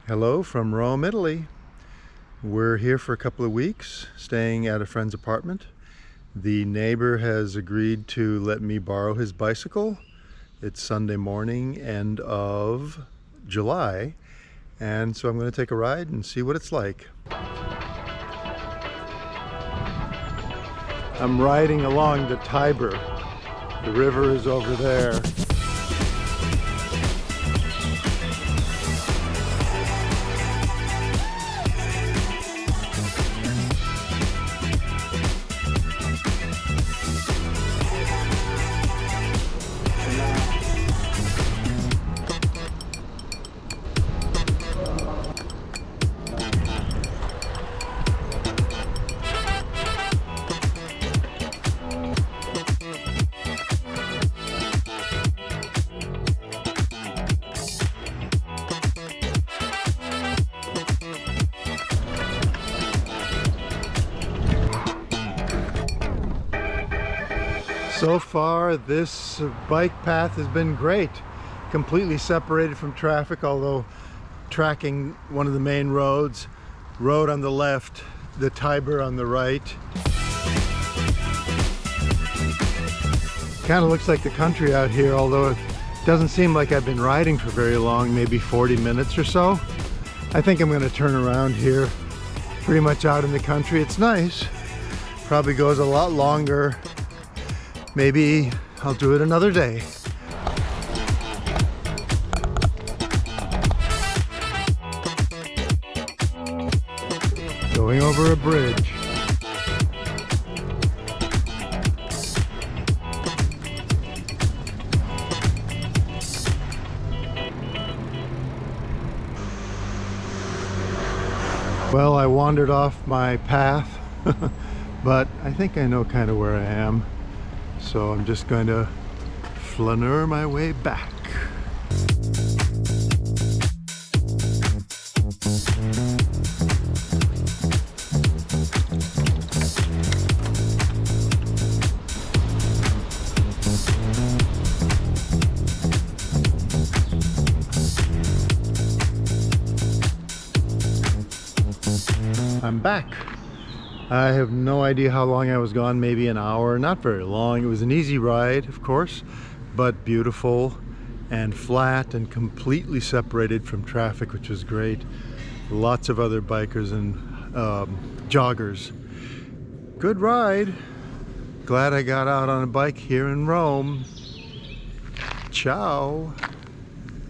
Hello from Rome, Italy. We're here for a couple of weeks, staying at a friend's apartment. The neighbor has agreed to let me borrow his bicycle. It's Sunday morning, end of July, and so I'm going to take a ride and see what it's like. I'm riding along the Tiber. The river is over there. So far, this bike path has been great. Completely separated from traffic, although tracking one of the main roads. Road on the left, the Tiber on the right. Kind of looks like the country out here, although it doesn't seem like I've been riding for very long, maybe 40 minutes or so. I think I'm going to turn around here, pretty much out in the country. It's nice. Probably goes a lot longer. Maybe I'll do it another day. Going over a bridge. Well, I wandered off my path, but I think I know kind of where I am. So I'm just going to flaneur my way back. I'm back. I have no idea how long I was gone, maybe an hour, not very long. It was an easy ride, of course, but beautiful and flat and completely separated from traffic, which was great. Lots of other bikers and joggers. Good ride. Glad I got out on a bike here in Rome. Ciao.